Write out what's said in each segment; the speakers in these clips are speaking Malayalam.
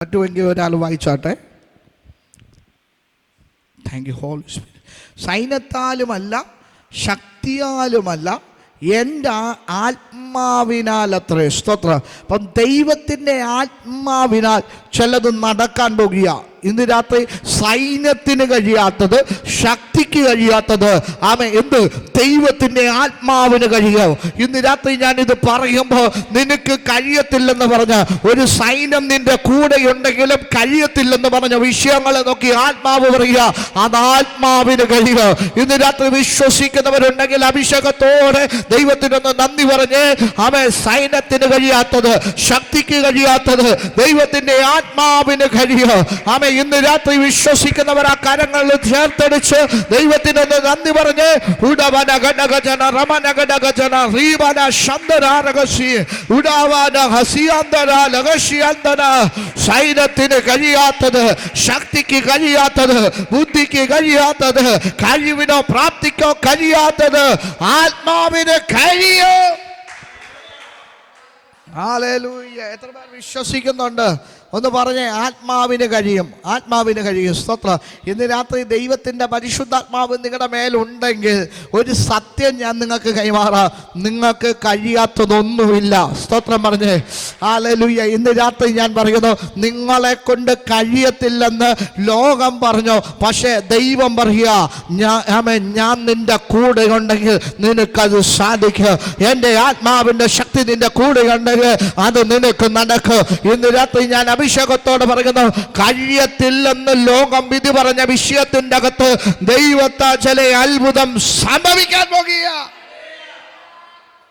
പറ്റുമെങ്കിൽ ഒരാൾ വായിച്ചാട്ടെ. Thank you Holy Spirit. സൈന്യത്താലുമല്ല ശക്തിയാലുമല്ല എൻ്റെ ആത്മാവിനാൽ അത്രേ. സ്തോത്രം. അപ്പം ദൈവത്തിൻ്റെ ആത്മാവിനാൽ ചിലത് നടക്കാൻ പോകുക. ഇന്ന് രാത്രി സൈന്യത്തിന് കഴിയാത്തത്, ശക്തിക്ക് കഴിയാത്തത് എന്ത് ദൈവത്തിൻ്റെ ആത്മാവിന് കഴിയുക. ഇന്ന് രാത്രി ഞാനിത് പറയുമ്പോൾ നിനക്ക് കഴിയത്തില്ലെന്ന് പറഞ്ഞ ഒരു സൈന്യം നിന്റെ കൂടെ ഉണ്ടെങ്കിലും കഴിയത്തില്ലെന്ന് പറഞ്ഞ വിഷയങ്ങളെ നോക്കി ആത്മാവ് പറയുക, അത് ആത്മാവിന് കഴിയുക. ഇന്ന് രാത്രി വിശ്വസിക്കുന്നവരുണ്ടെങ്കിൽ അഭിഷേകത്തോടെ ദൈവത്തിനൊന്ന് നന്ദി പറഞ്ഞ് സൈന്യത്തിന് കഴിയാത്തത്, ശക്തിക്ക് കഴിയാത്തത് ദൈവത്തിൻ്റെ ആത്മാവിന് കഴിയുക. ഇന്ന് രാത്രി വിശ്വസിക്കുന്നവർ ആ കരങ്ങളിൽ ചേർത്തടിച്ച് ദൈവത്തിനൊന്ന് നന്ദി പറഞ്ഞ് സൈന്യത്തിന് കഴിയാത്തത്, ശക്തിക്ക് കഴിയാത്തത്, ബുദ്ധിക്ക് കഴിയാത്തത്, കഴിവിനോ പ്രാപ്തിക്കോ കഴിയാത്തത് ആത്മാവിന് കഴിയും. ഹല്ലേലൂയ. എത്ര പേർ വിശ്വസിക്കുന്നുണ്ട്? ഒന്ന് പറഞ്ഞേ, ആത്മാവിന് കഴിയും, ആത്മാവിന് കഴിയും. സ്തോത്രം. ഇന്ന് രാത്രി ദൈവത്തിൻ്റെ പരിശുദ്ധാത്മാവ് നിങ്ങളുടെ മേലുണ്ടെങ്കിൽ ഒരു സത്യം ഞാൻ നിങ്ങൾക്ക് കൈമാറാം, നിങ്ങൾക്ക് കഴിയാത്തതൊന്നുമില്ല. സ്തോത്രം പറഞ്ഞേ. ഹല്ലേലൂയ. ഇന്ന് രാത്രി ഞാൻ പറയുന്നു, നിങ്ങളെ കൊണ്ട് കഴിയത്തില്ലെന്ന് ലോകം പറഞ്ഞു, പക്ഷേ ദൈവം പറയുക, ഞാൻ നിന്റെ കൂടെ ഉണ്ടെങ്കിൽ നിനക്കത് സാധിക്കും. എൻ്റെ ആത്മാവിൻ്റെ ശക്തി നിന്റെ കൂടെ ഉണ്ടെങ്കിൽ അത് നിനക്ക് നടക്കും. ഇന്ന് രാത്രി ഞാൻ അഭിഷേകത്തോടെ പറയുന്നു, കഴിയത്തില്ലെന്ന് ലോകം വിധി പറഞ്ഞ വിഷയത്തിൻ്റെ അകത്ത് ദൈവത്താൽ ചില അത്ഭുതം സംഭവിക്കാൻ പോകുക.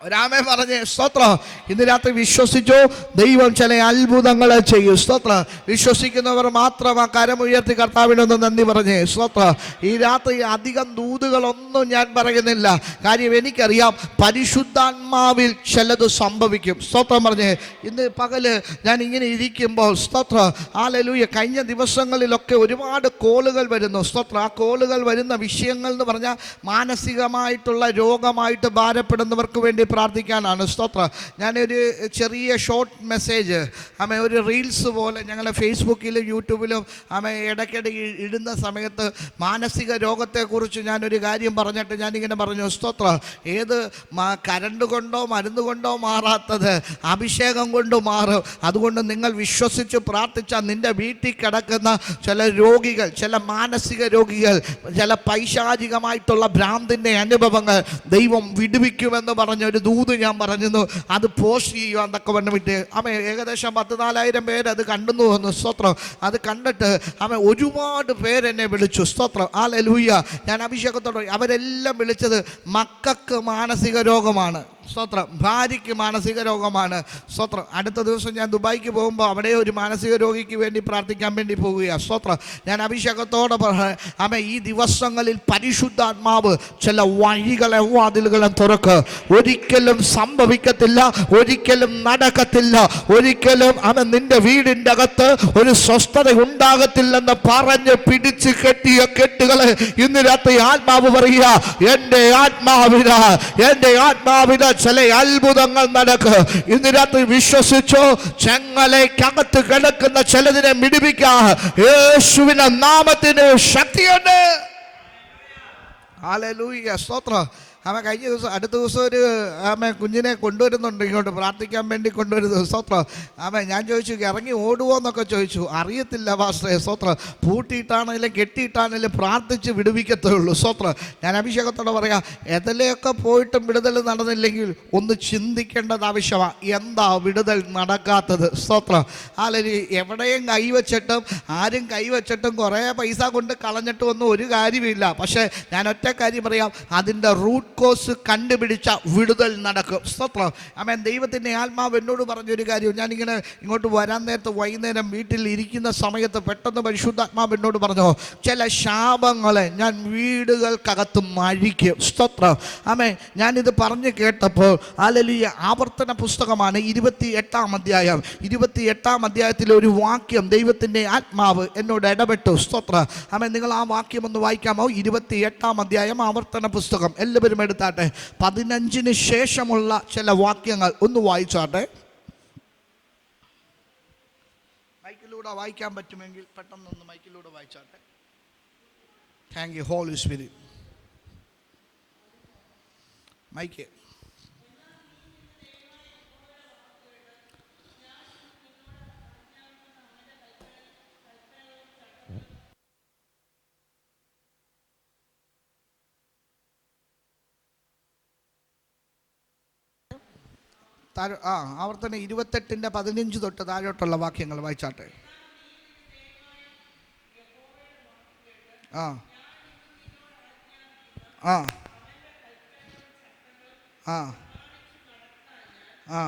ഒരാമേ പറഞ്ഞേ. സ്തോത്രം. ഇന്ന് രാത്രി വിശ്വസിച്ചു, ദൈവം ചില അത്ഭുതങ്ങൾ ചെയ്യും. സ്തോത്രം. വിശ്വസിക്കുന്നവർ മാത്രം ആ കരമുയർത്തി കർത്താവിനൊന്ന് നന്ദി പറഞ്ഞേ. സ്തോത്രം. ഈ രാത്രി അധികം ദൂതുകളൊന്നും ഞാൻ പറയുന്നില്ല, കാര്യം എനിക്കറിയാം പരിശുദ്ധാത്മാവിൽ ചിലത് സംഭവിക്കും. സ്തോത്രം പറഞ്ഞേ. ഇന്ന് പകല് ഞാൻ ഇങ്ങനെ ഇരിക്കുമ്പോൾ സ്തോത്രം, ഹല്ലേലൂയ, കഴിഞ്ഞ ദിവസങ്ങളിലൊക്കെ ഒരുപാട് കോളുകൾ വരുന്നു. സ്തോത്രം. ആ കോളുകൾ വരുന്ന വിഷയങ്ങൾ എന്ന് പറഞ്ഞാൽ മാനസികമായിട്ടുള്ള രോഗമായിട്ട് ഭാരപ്പെടുന്നവർക്ക് വേണ്ടി പ്രാർത്ഥിക്കാനാണ്. സ്തോത്രം. ഞാനൊരു ചെറിയ ഷോർട്ട് മെസ്സേജ് ഒരു റീൽസ് പോലെ ഞങ്ങൾ ഫേസ്ബുക്കിലും യൂട്യൂബിലും ഇടയ്ക്കിടയ്ക്ക് ഇടുന്ന സമയത്ത് മാനസിക രോഗത്തെക്കുറിച്ച് ഞാനൊരു കാര്യം പറഞ്ഞിട്ട് ഞാനിങ്ങനെ പറഞ്ഞു, സ്തോത്രം, ഏത് കരണ്ട് കൊണ്ടോ മരുന്ന് കൊണ്ടോ മാറാത്തത് അഭിഷേകം കൊണ്ട് മാറും. അതുകൊണ്ട് നിങ്ങൾ വിശ്വസിച്ച് പ്രാർത്ഥിച്ചാൽ നിൻ്റെ വീട്ടിൽ കിടക്കുന്ന ചില രോഗികൾ, ചില മാനസിക രോഗികൾ, ചില പൈശാചികമായിട്ടുള്ള ഭ്രാന്തിൻ്റെ അനുഭവങ്ങൾ ദൈവം വിടുവിക്കുമെന്ന് പറഞ്ഞൊരു ദൂത് ഞാൻ പറഞ്ഞിരുന്നു. അത് പോസ്റ്റ് ചെയ്യുക എന്നൊക്കെ പറഞ്ഞിട്ട് ഏകദേശം 14,000 പേര് അത് കണ്ടെന്നു വന്നു. സ്തോത്രം. അത് കണ്ടിട്ട് ഒരുപാട് പേരെന്നെ വിളിച്ചു. സ്തോത്രം. ഹല്ലേലൂയ. ഞാൻ അഭിഷേകത്തോടെ അവരെല്ലാം വിളിച്ചത് മക്കൾക്ക് മാനസിക രോഗമാണ്. സ്തോത്രം. ഭാര്യയ്ക്ക് മാനസിക രോഗമാണ്. സ്തോത്രം. അടുത്ത ദിവസം ഞാൻ ദുബായിക്ക് പോകുമ്പോൾ അവിടെ ഒരു മാനസിക രോഗിക്ക് വേണ്ടി പ്രാർത്ഥിക്കാൻ വേണ്ടി പോവുകയാണ്. സ്തോത്രം. ഞാൻ അഭിഷേകത്തോടെ ഈ ദിവസങ്ങളിൽ പരിശുദ്ധാത്മാവ് ചില വഴികളെ വാതിലുകളും തുറക്ക്. ഒരിക്കലും സംഭവിക്കത്തില്ല, ഒരിക്കലും നടക്കത്തില്ല, ഒരിക്കലും നിന്റെ വീടിൻ്റെ അകത്ത് ഒരു സ്വസ്ഥത ഉണ്ടാകത്തില്ലെന്ന് പറഞ്ഞ് പിടിച്ച് കെട്ടിയ കെട്ടുകളെ ഇന്ന് രാത്രി ആത്മാവ് പറയുക, എൻ്റെ ആത്മാവിന് ചില അത്ഭുതങ്ങൾ നടക്കുക. ഇന്ന് രാത്രി വിശ്വസിച്ചോ, ചെങ്ങലയ്ക്കകത്ത് കിടക്കുന്ന ചിലതിനെ മിടിപ്പിക്കാൻ യേശുവിന്റെ നാമത്തിന് ശക്തിയുണ്ട്. ഹല്ലേലൂയ. സ്തോത്രം. കഴിഞ്ഞ ദിവസം അടുത്ത ദിവസം ഒരു കുഞ്ഞിനെ കൊണ്ടുവരുന്നുണ്ട്, ഇങ്ങോട്ട് പ്രാർത്ഥിക്കാൻ വേണ്ടി കൊണ്ടുവരുന്നത്. സ്തോത്രം. ഞാൻ ചോദിച്ചു, ഇറങ്ങി ഓടുവോ എന്നൊക്കെ ചോദിച്ചു. അറിയത്തില്ല പാസ്റ്ററെ. സ്തോത്രം. പൂട്ടിയിട്ടാണെങ്കിലും കെട്ടിയിട്ടാണെങ്കിലും പ്രാർത്ഥിച്ച് വിടുവിക്കത്തുള്ളൂ. സ്തോത്രം. ഞാൻ അഭിഷേകത്തോടെ പറയാം, എതിലെയൊക്കെ പോയിട്ടും വിടുതൽ നടന്നില്ലെങ്കിൽ ഒന്ന് ചിന്തിക്കേണ്ടത് ആവശ്യമാണ്. എന്താ വിടുതൽ നടക്കാത്തത്? സ്തോത്രം. അല്ലെങ്കിൽ എവിടെയും കൈവച്ചിട്ടും ആരും കൈവച്ചിട്ടും കുറേ പൈസ കൊണ്ട് കളഞ്ഞിട്ടും ഒന്നും ഒരു കാര്യമില്ല. പക്ഷേ ഞാൻ ഒറ്റ കാര്യം പറയാം, അതിൻ്റെ റൂട്ട് കോസ് കണ്ടുപിടിച്ച വിടുതൽ നടക്കും. സ്തോത്രം. ദൈവത്തിൻ്റെ ആത്മാവ് എന്നോട് പറഞ്ഞൊരു കാര്യം, ഞാനിങ്ങനെ ഇങ്ങോട്ട് വരാൻ നേരത്ത് വൈകുന്നേരം വീട്ടിൽ ഇരിക്കുന്ന സമയത്ത് പെട്ടെന്ന് പരിശുദ്ധാത്മാവ് എന്നോട് പറഞ്ഞു, ചില ശാപങ്ങളെ ഞാൻ വീടുകൾക്കകത്ത് മഴിക്കും. സ്തോത്രം. ഞാനിത് പറഞ്ഞ് കേട്ടപ്പോൾ ഹല്ലേലൂയ. ആവർത്തന പുസ്തകമാണ് 28-ാം അധ്യായം. 28-ാം അധ്യായത്തിലെ ഒരു വാക്യം ദൈവത്തിൻ്റെ ആത്മാവ് എന്നോട് ഇടപെട്ടു. സ്തോത്രം. നിങ്ങൾ ആ വാക്യം ഒന്ന് വായിക്കാമോ? 28-ാം അധ്യായം ആവർത്തന പുസ്തകം. എല്ലാവരും എടുത്താട്ടെ. 15 ശേഷമുള്ള ചില വാക്യങ്ങൾ ഒന്ന് വായിച്ചാട്ടെ. മൈക്കിലൂടെ വായിക്കാൻ പറ്റുമെങ്കിൽ പെട്ടെന്നൊന്ന് മൈക്കിലൂടെ വായിച്ചാട്ടെ. Thank you Holy Spirit. Mike. ആവർത്തനം 28:15 തൊട്ട് താഴോട്ടുള്ള വാക്യങ്ങൾ വായിച്ചാട്ടെ. ആ ആ ആ ആ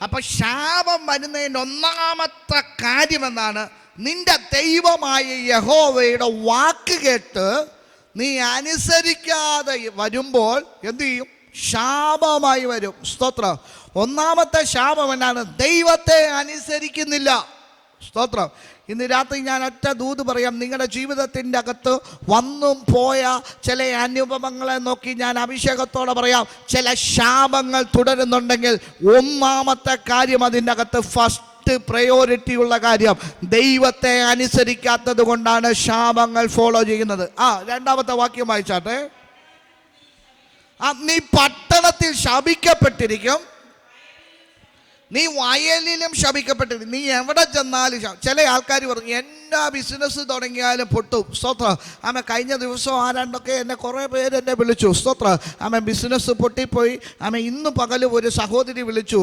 അപ്പൊ ശാപം വരുന്നതിൻ്റെ ഒന്നാമത്തെ കാര്യമെന്നാണ്, നിന്റെ ദൈവമായ യഹോവയുടെ വാക്ക് കേട്ട് നീ അനുസരിക്കാതെ വരുമ്പോൾ എന്തു ചെയ്യും? ശാപമായി വരും. സ്തോത്രം. ഒന്നാമത്തെ ശാപം എന്നാണ്? ദൈവത്തെ അനുസരിക്കുന്നില്ല. സ്തോത്രം. ഇന്ന് രാത്രി ഞാൻ ഒറ്റ ദൂത് പറയാം. നിങ്ങളുടെ ജീവിതത്തിൻ്റെ അകത്ത് വന്നും പോയ ചില അനുഭവങ്ങളെ നോക്കി ഞാൻ അഭിഷേകത്തോടെ പറയാം, ചില ശാപങ്ങൾ തുടരുന്നുണ്ടെങ്കിൽ ഒന്നാമത്തെ കാര്യം, അതിൻ്റെ അകത്ത് ഫസ്റ്റ് പ്രയോറിറ്റി ഉള്ള കാര്യം, ദൈവത്തെ അനുസരിക്കാത്തത് കൊണ്ടാണ് ശാപങ്ങൾ ഫോളോ ചെയ്യുന്നത്. രണ്ടാമത്തെ വാക്യം വായിച്ചാട്ടെ. നീ പട്ടണത്തിൽ ശപിക്കപ്പെട്ടിരിക്കും, നീ വയലിലും ശപിക്കപ്പെട്ടിരിക്കും. നീ എവിടെ ചെന്നാലും ചില ആൾക്കാർ പറഞ്ഞു എന്നാ ബിസിനസ് തുടങ്ങിയാലും പൊട്ടും. സ്തോത്രം. കഴിഞ്ഞ ദിവസം ആരാണ്ടൊക്കെ എന്നെ കുറേ പേര് എന്നെ വിളിച്ചു. സ്തോത്രം. ബിസിനസ് പൊട്ടിപ്പോയി. ഇന്ന് പകലും ഒരു സഹോദരി വിളിച്ചു.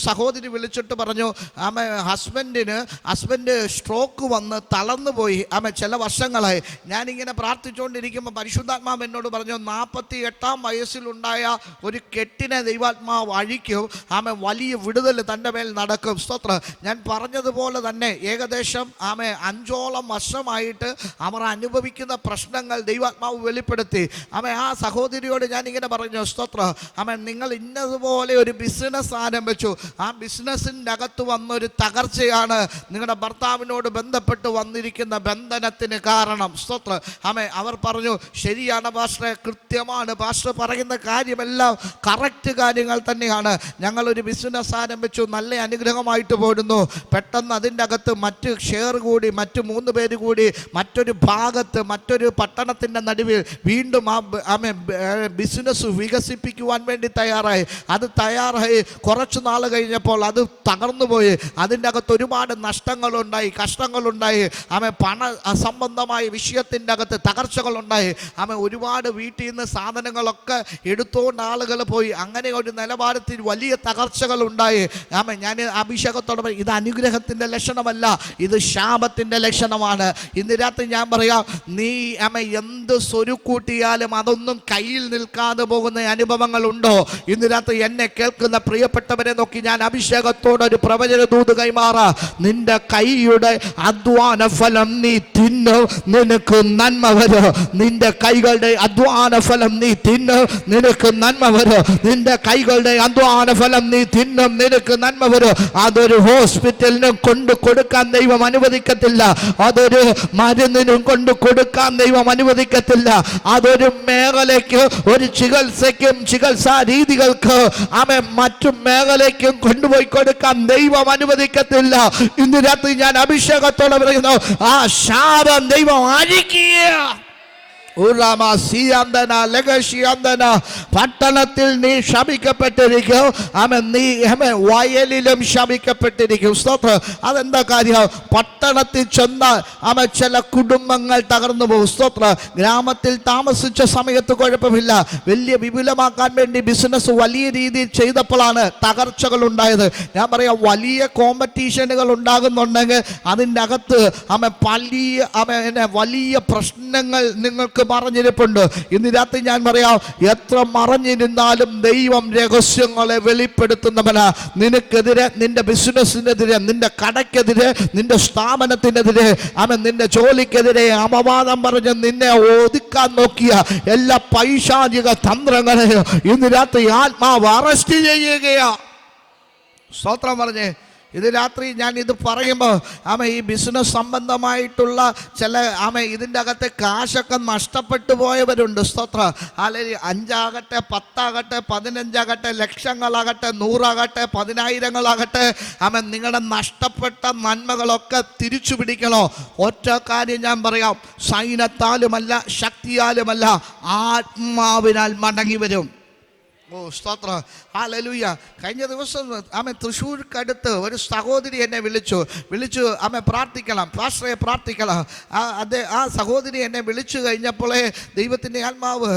സഹോദരി വിളിച്ചിട്ട് പറഞ്ഞു, ഹസ്ബൻഡ് സ്ട്രോക്ക് വന്ന് തളർന്നു പോയി. ചില വർഷങ്ങളായി. ഞാനിങ്ങനെ പ്രാർത്ഥിച്ചുകൊണ്ടിരിക്കുമ്പോൾ പരിശുദ്ധാത്മാവ് എന്നോട് പറഞ്ഞു, 48-ാം വയസ്സിലുണ്ടായ ഒരു കെട്ടിനെ ദൈവാത്മാവ് അഴിക്കും. വലിയ വിടുതൽ തൻ്റെ മേൽ നടക്കും. സ്തോത്രം. ഞാൻ പറഞ്ഞതുപോലെ തന്നെ ഏകദേശം 5ഓളം വർഷമായിട്ട് അവർ അനുഭവിക്കുന്ന പ്രശ്നങ്ങൾ ദൈവാത്മാവ് വെളിപ്പെടുത്തി. ആ സഹോദരിയോട് ഞാനിങ്ങനെ പറഞ്ഞു, സ്തോത്രം, നിങ്ങൾ ഇന്നതുപോലെ ഒരു ബിസിനസ് ആരംഭിച്ചു, ആ ബിസിനസ്സിൻ്റെ അകത്ത് വന്നൊരു തകർച്ചയാണ് നിങ്ങളുടെ ഭർത്താവിനോട് ബന്ധപ്പെട്ട് വന്നിരിക്കുന്ന ബന്ധനത്തിന് കാരണം. സ്തോത്രം. അവർ പറഞ്ഞു, ശരിയാണ് പാസ്റ്ററെ, കൃത്യമാണ് പാസ്റ്റർ പറയുന്ന കാര്യമെല്ലാം കറക്റ്റ് കാര്യങ്ങൾ തന്നെയാണ്. ഞങ്ങളൊരു ബിസിനസ് ആരംഭിച്ചു, നല്ല അനുഗ്രഹമായിട്ട് പോരുന്നു. പെട്ടെന്ന് അതിൻ്റെ അകത്ത് മറ്റ് ഷെയർ കൂടി, മറ്റ് 3 പേര് കൂടി മറ്റൊരു ഭാഗത്ത്, മറ്റൊരു പട്ടണത്തിൻ്റെ നടുവിൽ വീണ്ടും ബിസിനസ് വികസിപ്പിക്കുവാൻ വേണ്ടി തയ്യാറായി. കുറച്ച് നാൾ കഴിഞ്ഞപ്പോൾ അത് തകർന്നുപോയി. അതിൻ്റെ അകത്ത് ഒരുപാട് നഷ്ടങ്ങളുണ്ടായി, കഷ്ടങ്ങളുണ്ടായി. പണ സംബന്ധമായ വിഷയത്തിൻ്റെ അകത്ത് തകർച്ചകളുണ്ടായി. ഒരുപാട് വീട്ടിൽ നിന്ന് സാധനങ്ങളൊക്കെ എടുത്തുകൊണ്ട് ആളുകൾ പോയി. അങ്ങനെ ഒരു നിലവാരത്തിൽ വലിയ തകർച്ചകളുണ്ടായി. ഞാൻ അഭിഷേകത്തോടെ പറയും, ഇത് അനുഗ്രഹത്തിൻ്റെ ലക്ഷണമല്ല, ഇത് ശാപത്തിൻ്റെ ലക്ഷണമാണ്. ഇന്ന് രാത്രി ഞാൻ പറയാം, നീ എന്ത് സ്വരുക്കൂട്ടിയാലും അതൊന്നും കയ്യിൽ നിൽക്കാതെ പോകുന്ന അനുഭവങ്ങളുണ്ടോ? ഇന്ന് രാത്രി എന്നെ കേൾക്കുന്ന പ്രിയപ്പെട്ടവരെ നോക്കി ഞാൻ അഭിഷേകത്തോടെ ഒരു പ്രവചന ദൂത് കൈമാറാ. നിന്റെ കൈയുടെ അധ്വാന ഫലം നീ തിന്നും, നിനക്ക് നന്മ വരും. നിന്റെ കൈകളുടെ അധ്വാന ഫലം നീ തിന്നും, നിനക്ക് നന്മ വരും. നിന്റെ കൈകളുടെ അധ്വാന ഫലം നീ തിന്നും, നിനക്ക് നന്മ വരും. അതൊരു ഹോസ്പിറ്റലിനും കൊണ്ട് കൊടുക്കാൻ ദൈവം അനുവദിക്കത്തില്ല. അതൊരു മരുന്നിനും കൊണ്ട് കൊടുക്കാൻ ദൈവം അനുവദിക്കത്തില്ല. അതൊരു മേഖലയ്ക്ക്, ഒരു ചികിത്സയ്ക്കും ചികിത്സാ രീതികൾക്ക് മറ്റു മേഖലയ്ക്കും കൊണ്ടുപോയി കൊടുക്കാൻ ദൈവം അനുവദിക്കത്തില്ല. ഇന്ന് രാത്രി ഞാൻ അഭിഷേകത്തോടെ പറയുന്നു, ആ ശാപം ദൈവം അഴിക്കുക. പട്ടണത്തിൽ നീ ശപിക്കപ്പെട്ടിരിക്കും, നീ വയലിലും ശപിക്കപ്പെട്ടിരിക്കും. സ്തോത്രം. അതെന്താ കാര്യം? പട്ടണത്തിൽ ചെന്നാൽ ചില കുടുംബങ്ങൾ തകർന്നു പോകും. സ്തോത്രം. ഗ്രാമത്തിൽ താമസിച്ച സമയത്ത് കുഴപ്പമില്ല, വലിയ വിപുലമാക്കാൻ വേണ്ടി ബിസിനസ് വലിയ രീതിയിൽ ചെയ്തപ്പോഴാണ് തകർച്ചകൾ ഉണ്ടായത്. ഞാൻ പറയാം, വലിയ കോമ്പറ്റീഷനുകൾ ഉണ്ടാകുന്നുണ്ടെങ്കിൽ അതിൻ്റെ അകത്ത് വലിയ പ്രശ്നങ്ങൾ നിങ്ങൾക്ക് മറഞ്ഞിരിപ്പുണ്ട്. ഇന്ന് രാത്രി ഞാൻ പറയാം, എത്ര മറഞ്ഞിരുന്നാലും ദൈവം രഹസ്യങ്ങളെ വെളിപ്പെടുത്തുന്നവനാ. നിനക്കെതിരെ, നിന്റെ ബിസിനസ്സിനെതിരെ, നിന്റെ കടക്കെതിരെ, നിന്റെ സ്ഥാപനത്തിനെതിരെ, നിന്റെ ജോലിക്കെതിരെ അപവാദം പറഞ്ഞ് നിന്നെ ഒതുക്കാൻ നോക്കിയ എല്ലാ പൈശാചിക തന്ത്രങ്ങളെയും ഇന്ന് രാത്രി ആത്മാവ് അറസ്റ്റ് ചെയ്യുകയാ. സ്തോത്രം പറഞ്ഞേ. ഇത് രാത്രി ഞാൻ ഇത് പറയുമ്പോൾ ഈ ബിസിനസ് സംബന്ധമായിട്ടുള്ള ചില ഇതിൻ്റെ അകത്തെ കാശൊക്കെ നഷ്ടപ്പെട്ടു പോയവരുണ്ട്. സ്തോത്ര. അല്ലെങ്കിൽ 5 10 15 ലക്ഷങ്ങളാകട്ടെ 100 10,000 നിങ്ങളുടെ നഷ്ടപ്പെട്ട നന്മകളൊക്കെ തിരിച്ചു പിടിക്കണോ? ഒറ്റ കാര്യം ഞാൻ പറയാം, സൈന്യത്താലുമല്ല ശക്തിയാലുമല്ല, ആത്മാവിനാൽ മടങ്ങി വരും. സ്തോത്ര. ഹല്ലേലൂയ. കഴിഞ്ഞ ദിവസം തൃശ്ശൂർക്കടുത്ത് ഒരു സഹോദരി എന്നെ വിളിച്ചു പ്രാർത്ഥിക്കണം, പാസ്റ്ററെ പ്രാർത്ഥിക്കണം. ആ സഹോദരി എന്നെ വിളിച്ചു കഴിഞ്ഞപ്പോഴേ ദൈവത്തിൻ്റെ ആത്മാവ്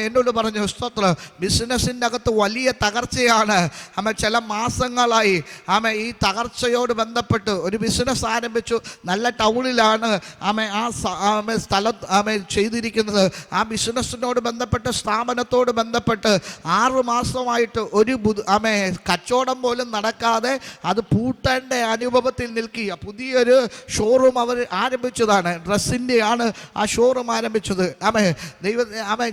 എന്നോട് പറഞ്ഞു, സ്തോത്ര, ബിസിനസ്സിൻ്റെ അകത്ത് വലിയ തകർച്ചയാണ്. ചില മാസങ്ങളായി ഈ തകർച്ചയോട് ബന്ധപ്പെട്ട് ഒരു ബിസിനസ് ആരംഭിച്ചു. നല്ല ടൗണിലാണ് ആ സ്ഥലം ചെയ്തിരിക്കുന്നത്. ആ ബിസിനസ്സിനോട് ബന്ധപ്പെട്ട് സ്ഥാപനത്തോട് ബന്ധപ്പെട്ട് 6 മാസമായിട്ട് ഒരു കച്ചവടം പോലും നടക്കാതെ അത് പൂട്ടേണ്ട അനുഭവത്തിൽ നിൽക്കുക. പുതിയൊരു ഷോറൂം അവർ ആരംഭിച്ചതാണ്, ഡ്രസ്സിൻ്റെ ആണ് ആ ഷോറൂം ആരംഭിച്ചത്.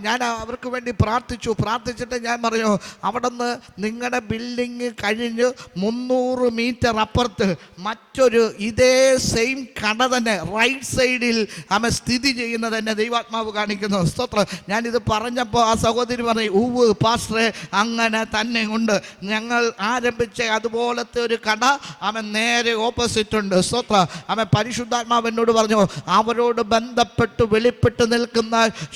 ഞാൻ അവർക്ക് വേണ്ടി പ്രാർത്ഥിച്ചിട്ട് ഞാൻ പറഞ്ഞു, അവിടെ നിന്ന് നിങ്ങളുടെ ബിൽഡിങ് കഴിഞ്ഞ് 300 മീറ്റർ അപ്പുറത്ത് മറ്റൊരു ഇതേ സെയിം കട തന്നെ റൈറ്റ് സൈഡിൽ സ്ഥിതി ചെയ്യുന്നത് എന്നെ ദൈവാത്മാവ് കാണിക്കുന്നു. സ്തോത്രം. ഞാനിത് പറഞ്ഞപ്പോൾ ആ സഹോദരി പറഞ്ഞു, ഊവ് പാസ്റ്ററെ, അങ്ങനെ തന്നെ ഉണ്ട്. ഞങ്ങൾ ആരംഭിച്ച അതുപോലത്തെ ഒരു കട നേരെ ഓപ്പോസിറ്റ് ഉണ്ട്. സ്തോത്ര. പരിശുദ്ധാത്മാവ് എന്നോട് പറഞ്ഞു, അവരോട് ബന്ധപ്പെട്ട് വെളിപ്പെട്ട് നിൽക്കുന്ന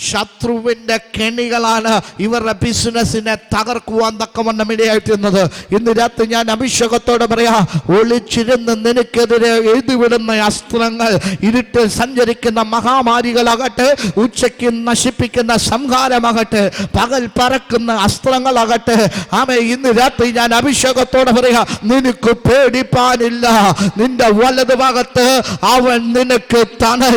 ശത്രുവിൻ്റെ കെണികളാണ് ഇവരുടെ ബിസിനസ്സിനെ തകർക്കുവാൻ തക്കവണ്ണം ഇടയായിട്ടുന്നത്. ഇന്ന് രാത്രി ഞാൻ അഭിഷേകത്തോടെ പറയാ, ഒളിച്ചിരുന്ന് നിനക്കെതിരെ എഴുതിവിടുന്ന അസ്ത്രങ്ങൾ, ഇരുട്ടിൽ സഞ്ചരിക്കുന്ന മഹാമാരികളാകട്ടെ, ഉച്ചയ്ക്ക് നശിപ്പിക്കുന്ന സംഹാരമാകട്ടെ, പകൽ പറക്കുന്ന അസ്ത്രങ്ങളാകട്ടെ, ഇന്ന് രാത്രി ഞാൻ അഭിഷേകത്തോടെ പറയാ, നിനക്ക് പേടിപ്പാനില്ല. നിന്റെ വലതുഭാഗത്ത് അവൻ നിനക്ക് തണൽ.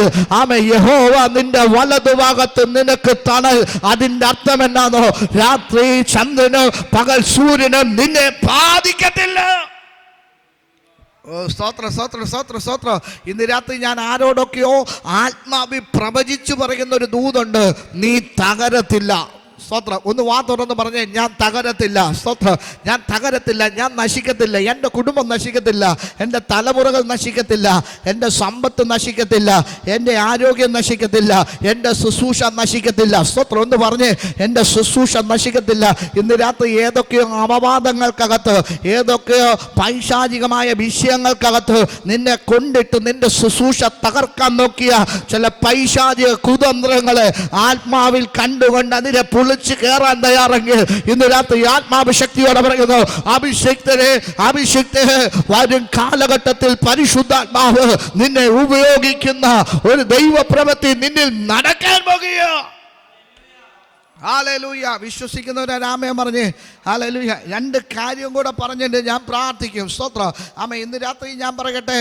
യഹോവ നിന്റെ വലതുഭാഗത്ത് നിനക്ക് തണൽ. അതിന്റെ അർത്ഥം എന്നാണോ? രാത്രി ചന്ദ്രനും പകൽ സൂര്യനും നിന്നെ ബാധിക്കത്തില്ല. സ്തോത്ര. ഇന്ന് രാത്രി ഞാൻ ആരോടൊക്കെയോ ആത്മാവി പ്രവചിച്ചു പറയുന്ന ഒരു ദൂതുണ്ട്, നീ തകരത്തില്ല. സ്തോത്രം. ഒന്ന് വാ തുറന്ന് പറഞ്ഞേ, ഞാൻ തകരത്തില്ല. സ്തോത്രം. ഞാൻ തകരത്തില്ല, ഞാൻ നശിക്കത്തില്ല, എൻ്റെ കുടുംബം നശിക്കത്തില്ല, എൻ്റെ തലമുറകൾ നശിക്കത്തില്ല, എൻ്റെ സമ്പത്ത് നശിക്കത്തില്ല, എൻ്റെ ആരോഗ്യം നശിക്കത്തില്ല, എൻ്റെ ശുശ്രൂഷ നശിക്കത്തില്ല. സ്തോത്രം. ഒന്ന് പറഞ്ഞേ, എൻ്റെ ശുശ്രൂഷ നശിക്കത്തില്ല. ഇന്ന് രാത്രി ഏതൊക്കെയോ അപവാദങ്ങൾക്കകത്ത്, ഏതൊക്കെയോ പൈശാചികമായ വിഷയങ്ങൾക്കകത്ത് നിന്നെ കൊണ്ടിട്ട് നിന്റെ ശുശ്രൂഷ തകർക്കാൻ നോക്കിയ ചില പൈശാചിക കുതന്ത്രങ്ങളെ ആത്മാവിൽ കണ്ടുകൊണ്ട് അതിനെ പൊളിച്ച് കയറാൻ തയ്യാറെങ്കിൽ ഇന്ന് രാത്രി ആത്മാഭിഷക്തിയോടെ പറയുന്നു, അഭിഷിക്തരെ വരും കാലഘട്ടത്തിൽ പരിശുദ്ധാത്മാവ് നിന്നെ ഉപയോഗിക്കുന്ന ഒരു ദൈവപ്രവൃത്തി നിന്നിൽ നടക്കാൻ പോകുക. ഹല്ലേലൂയ. വിശ്വസിക്കുന്നവരാമേ പറഞ്ഞ് ഹല്ലേലൂയ. 2 കാര്യം കൂടെ പറഞ്ഞിട്ട് ഞാൻ പ്രാർത്ഥിക്കും. സ്തോത്രം. ഇന്ന് രാത്രി ഞാൻ പറയട്ടെ,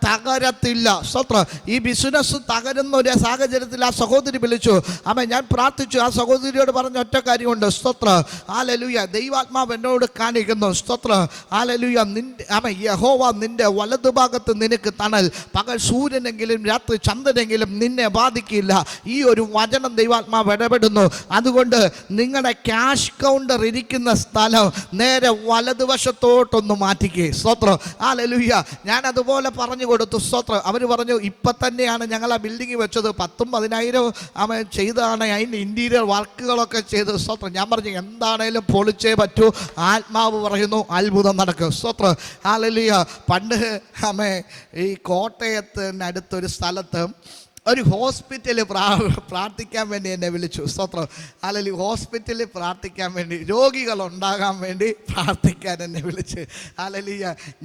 തകരത്തില്ല. സ്തോത്രം. ഈ ബിസിനസ് തകരുന്ന ഒരു സാഹചര്യത്തിൽ ആ സഹോദരി വിളിച്ചു. ഞാൻ പ്രാർത്ഥിച്ചു. ആ സഹോദരിയോട് പറഞ്ഞ ഒറ്റ കാര്യമുണ്ട്. സ്തോത്രം. ഹല്ലേലൂയ. ദൈവാത്മാവ് എന്നോട് കാണിക്കുന്നു. സ്തോത്രം. ഹല്ലേലൂയ. യഹോവ നിന്റെ വലതുഭാഗത്ത് നിനക്ക് തണൽ, പകൽ സൂര്യനെങ്കിലും രാത്രി ചന്ദ്രനെങ്കിലും നിന്നെ ബാധിക്കില്ല. ഈ ഒരു വചനം ദൈവാത്മാവ് ഇടപെടുന്നു. അതുകൊണ്ട് നിങ്ങളുടെ ക്യാഷ് കൗണ്ടർ ഇരിക്കുന്ന സ്ഥലം നേരെ വലതുവശത്തോട്ടൊന്ന് മാറ്റിക്കേ. സ്തോത്രം. ഹല്ലേലൂയ. ഞാൻ അതുപോലെ പറഞ്ഞു കൊടുത്തു. സ്തോത്രം. അവർ പറഞ്ഞു, ഇപ്പം തന്നെയാണ് ഞങ്ങൾ ആ ബിൽഡിംഗ് വെച്ചത്, 10,000 ചെയ്താണ്, അതിൻ്റെ ഇൻറ്റീരിയർ വർക്കുകളൊക്കെ ചെയ്ത്. സ്തോത്രം. ഞാൻ പറഞ്ഞു, എന്താണേലും പൊളിച്ചേ പറ്റൂ. ആത്മാവ് പറയുന്നു, അത്ഭുതം നടക്കും. സ്തോത്രം. ഹല്ലേലൂയ. പണ്ട് ഈ കോട്ടയത്തിനടുത്തൊരു സ്ഥലത്ത് ഒരു ഹോസ്പിറ്റലിൽ പ്രാർത്ഥിക്കാൻ വേണ്ടി എന്നെ വിളിച്ചു. സ്തോത്രം. അല്ലെങ്കിൽ ഹോസ്പിറ്റലിൽ പ്രാർത്ഥിക്കാൻ വേണ്ടി, രോഗികൾ ഉണ്ടാകാൻ വേണ്ടി പ്രാർത്ഥിക്കാൻ എന്നെ വിളിച്ച്. അല്ലെങ്കിൽ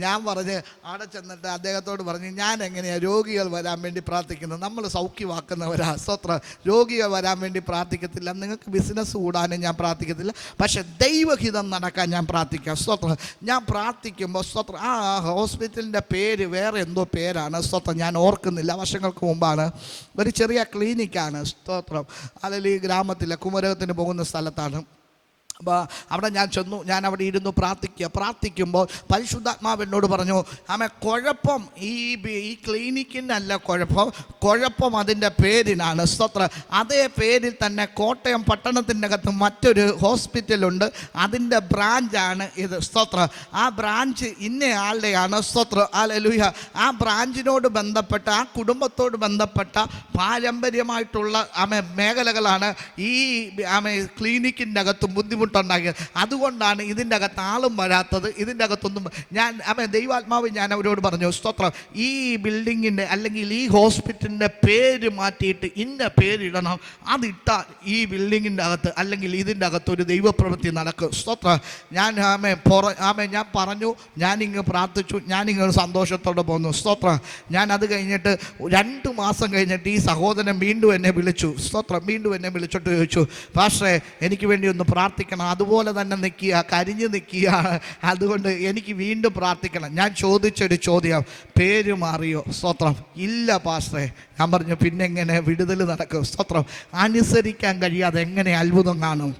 ഞാൻ പറഞ്ഞ് അവിടെ ചെന്നിട്ട് അദ്ദേഹത്തോട് പറഞ്ഞു, ഞാൻ എങ്ങനെയാണ് രോഗികൾ വരാൻ വേണ്ടി പ്രാർത്ഥിക്കുന്നത്? നമ്മൾ സൗഖ്യമാക്കുന്നവരാ. സ്തോത്രം. രോഗികൾ വരാൻ വേണ്ടി പ്രാർത്ഥിക്കത്തില്ല, നിങ്ങൾക്ക് ബിസിനസ് കൂടാനും ഞാൻ പ്രാർത്ഥിക്കത്തില്ല, പക്ഷെ ദൈവഹിതം നടക്കാൻ ഞാൻ പ്രാർത്ഥിക്കാം. സ്തോത്രം. ഞാൻ പ്രാർത്ഥിക്കുമ്പോൾ സ്തോത്രം, ആ ഹോസ്പിറ്റലിൻ്റെ പേര് വേറെ എന്തോ പേരാണ്. സ്തോത്രം. ഞാൻ ഓർക്കുന്നില്ല, വർഷങ്ങൾക്ക് മുമ്പാണ്. ഒരു ചെറിയ ക്ലിനിക്കാണ്. സ്തോത്രം. അല്ലെങ്കിൽ ഈ ഗ്രാമത്തിലെ കുമരകത്തിന് പോകുന്ന സ്ഥലത്താണ്. അവിടെ ഞാൻ ചെന്നു, ഞാൻ അവിടെ ഇരുന്നു പ്രാർത്ഥിക്കുമ്പോൾ പരിശുദ്ധാത്മാവ് എന്നോട് പറഞ്ഞു, കുഴപ്പം ഈ ക്ലിനിക്കിനല്ല കുഴപ്പം അതിൻ്റെ പേരിനാണ്. സ്തോത്രം. അതേ പേരിൽ തന്നെ കോട്ടയം പട്ടണത്തിൻ്റെ അകത്ത് മറ്റൊരു ഹോസ്പിറ്റലുണ്ട്, അതിൻ്റെ ബ്രാഞ്ചാണ് ഇത്. സ്തോത്രം. ആ ബ്രാഞ്ച് ഇന്നയാളുടെയാണ്. സ്തോത്രം. ഹല്ലേലൂയ. ആ ബ്രാഞ്ചിനോട് ബന്ധപ്പെട്ട, ആ കുടുംബത്തോട് ബന്ധപ്പെട്ട പാരമ്പര്യമായിട്ടുള്ള മേഖലകളാണ് ഈ ക്ലിനിക്കിൻ്റെ അകത്തും ബുദ്ധിമുട്ടുണ്ടാക്കിയത്. അതുകൊണ്ടാണ് ഇതിൻ്റെ അകത്ത് ആളും വരാത്തത്. ഇതിൻ്റെ അകത്തൊന്നും ദൈവാത്മാവ് ഞാൻ അവരോട് പറഞ്ഞു, സ്തോത്രം, ഈ ബിൽഡിങ്ങിൻ്റെ അല്ലെങ്കിൽ ഈ ഹോസ്പിറ്റലിൻ്റെ പേര് മാറ്റിയിട്ട് ഇന്ന പേരിടണം. അതിട്ടാൽ ഈ ബിൽഡിങ്ങിൻ്റെ അകത്ത് അല്ലെങ്കിൽ ഇതിൻ്റെ അകത്ത് ഒരു ദൈവപ്രവൃത്തി നടക്കും. സ്തോത്രം. ഞാൻ ഞാൻ പറഞ്ഞു, ഞാനിങ്ങ് പ്രാർത്ഥിച്ചു, ഞാനിങ്ങ് സന്തോഷത്തോടെ പോന്നു. സ്തോത്രം. ഞാൻ അത് കഴിഞ്ഞിട്ട് 2 മാസം കഴിഞ്ഞിട്ട് ഈ സഹോദരൻ വീണ്ടും എന്നെ വിളിച്ചു. സ്തോത്രം. വീണ്ടും എന്നെ വിളിച്ചിട്ട് ചോദിച്ചു, പാസ്റ്ററെ എനിക്ക് വേണ്ടി ഒന്ന് പ്രാർത്ഥിക്കണം, അതുപോലെ തന്നെ നിൽക്കുക, കരിഞ്ഞു നിൽക്കുക, അതുകൊണ്ട് എനിക്ക് വീണ്ടും പ്രാർത്ഥിക്കണം. ഞാൻ ചോദിച്ചൊരു ചോദ്യം, പേര് മാറിയോ? സ്തോത്രം. ഇല്ല പാസ്റ്ററെ. ഞാൻ പറഞ്ഞു, പിന്നെ എങ്ങനെ വിടുതൽ നടക്കും? സ്തോത്രം. അനുസരിക്കാൻ കഴിയാതെ എങ്ങനെ അത്ഭുതം കാണും?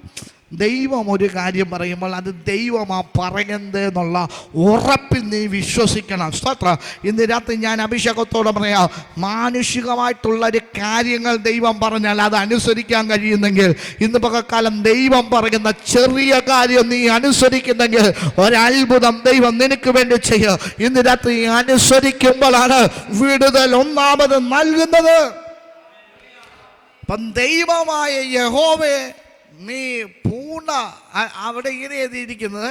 ദൈവം ഒരു കാര്യം പറയുമ്പോൾ അത് ദൈവമാ പറയുന്നത് എന്നുള്ള ഉറപ്പിൽ നീ വിശ്വസിക്കണം. സ്തോത്രം. ഇന്ന് രാത്രി ഞാൻ അഭിഷേകത്തോടെ പറയാം, മാനുഷികമായിട്ടുള്ളൊരു കാര്യങ്ങൾ ദൈവം പറഞ്ഞാൽ അത് അനുസരിക്കാൻ കഴിയുന്നെങ്കിൽ, ഇന്ന് പകൽക്കാലം ദൈവം പറയുന്ന ചെറിയ കാര്യം നീ അനുസരിക്കുന്നെങ്കിൽ ഒരത്ഭുതം ദൈവം നിനക്ക് വേണ്ടി ചെയ്യും. ഇന്ന് രാത്രി അനുസരിക്കുമ്പോഴാണ് വിടുതൽ ഒന്നാമത് നൽകുന്നത്. അപ്പം ദൈവമായ യഹോവേ നീ അവിടെ ഇങ്ങനെ എഴുതിയിരിക്കുന്നത്,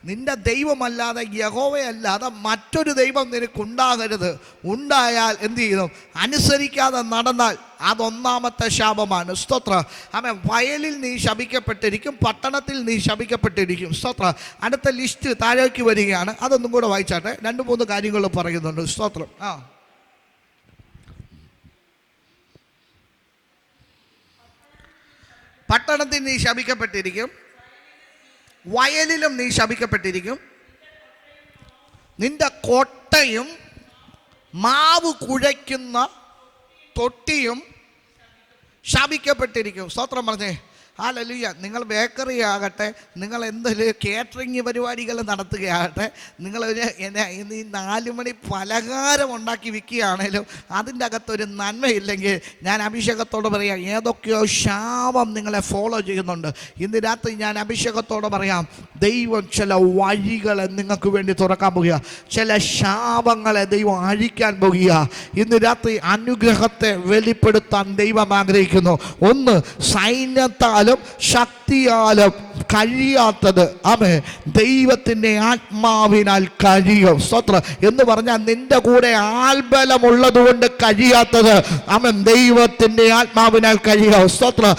നിന്റെ ദൈവമല്ലാതെ യഹോവയല്ലാതെ മറ്റൊരു ദൈവം നിനക്കുണ്ടാകരുത്. ഉണ്ടായാൽ എന്ത് ചെയ്യണം? അനുസരിക്കാതെ നടന്നാൽ അതൊന്നാമത്തെ ശാപമാണ്. സ്തോത്രം. വയലിൽ നീ ശപിക്കപ്പെട്ടിരിക്കും, പട്ടണത്തിൽ നീ ശപിക്കപ്പെട്ടിരിക്കും. സ്തോത്രം. അടുത്ത ലിസ്റ്റ് താഴേക്ക് വരികയാണ്, അതൊന്നും കൂടെ വായിച്ചാട്ടെ. 2-3 കാര്യങ്ങൾ പറയുന്നുണ്ട്. സ്തോത്രം. പട്ടണത്തിൽ നീ ശപിക്കപ്പെട്ടിരിക്കും, വയലിലും നീ ശപിക്കപ്പെട്ടിരിക്കും, നിന്റെ കൊട്ടയും മാവ് കുഴയ്ക്കുന്ന തൊട്ടിയും ശപിക്കപ്പെട്ടിരിക്കും. സ്തോത്രം പറഞ്ഞേ. ഹല്ലേലൂയ. നിങ്ങൾ ബേക്കറി ആകട്ടെ, നിങ്ങൾ എന്തെങ്കിലും കേറ്ററിംഗ് പരിപാടികൾ നടത്തുകയാകട്ടെ, നിങ്ങൾ ഈ 4 മണി പലഹാരം ഉണ്ടാക്കി വിൽക്കുകയാണേലും അതിൻ്റെ അകത്തൊരു നന്മയില്ലെങ്കിൽ ഞാൻ അഭിഷേകത്തോടെ പറയാം, ഏതൊക്കെയോ ശാപം നിങ്ങളെ ഫോളോ ചെയ്യുന്നുണ്ട്. ഇന്ന് രാത്രി ഞാൻ അഭിഷേകത്തോടെ പറയാം, ദൈവം ചില വഴികളെ നിങ്ങൾക്ക് വേണ്ടി തുറക്കാൻ പോകുക, ചില ശാപങ്ങളെ ദൈവം അഴിക്കാൻ പോകുക. ഇന്ന് രാത്രി അനുഗ്രഹത്തെ വെളിപ്പെടുത്താൻ ദൈവം ആഗ്രഹിക്കുന്നു. ഒന്ന്, സൈന്യത്താൽ ശക്തിയാലും കഴിയാത്തത് ദൈവത്തിൻ്റെ ആത്മാവിനാൽ കഴിയും. സ്തോത്രം. എന്ന് പറഞ്ഞാൽ നിന്റെ കൂടെ ആൾബലമുള്ളത് കൊണ്ട് കഴിയാത്തത് ദൈവത്തിൻ്റെ ആത്മാവിനാൽ കഴിയും. സ്തോത്രം.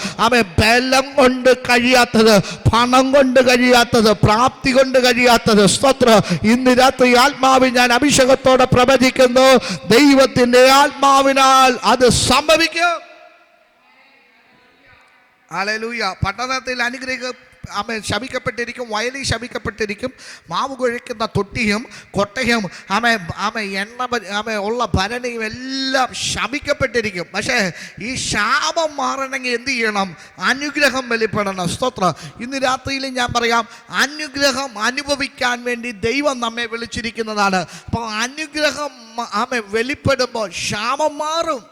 ബലം കൊണ്ട് കഴിയാത്തത്, പണം കൊണ്ട് കഴിയാത്തത്, പ്രാപ്തി കൊണ്ട് കഴിയാത്തത്. സ്തോത്രം. ഇന്ന് രാത്രി ആത്മാവിൽ ഞാൻ അഭിഷേകത്തോടെ പ്രവചിക്കുന്നു, ദൈവത്തിൻ്റെ ആത്മാവിനാൽ അത് സംഭവിക്കും. ഹല്ലേലൂയ. പട്ടണത്തിൽ ശപിക്കപ്പെട്ടിരിക്കും, വയലിൽ ശപിക്കപ്പെട്ടിരിക്കും, മാവ് കുഴയ്ക്കുന്ന തൊട്ടിയും കൊട്ടയും എണ്ണ ഉള്ള ഭരണിയും എല്ലാം ശപിക്കപ്പെട്ടിരിക്കും. പക്ഷേ ഈ ശാപം മാറണമെങ്കിൽ എന്ത് ചെയ്യണം? അനുഗ്രഹം വെളിപ്പെടണം. സ്തോത്രം. ഇന്ന് രാത്രിയിൽ ഞാൻ പറയാം, അനുഗ്രഹം അനുഭവിക്കാൻ വേണ്ടി ദൈവം നമ്മെ വിളിച്ചിരിക്കുന്നതാണ്. അപ്പോൾ അനുഗ്രഹം വെളിപ്പെടുമ്പോൾ ശാപം മാറും.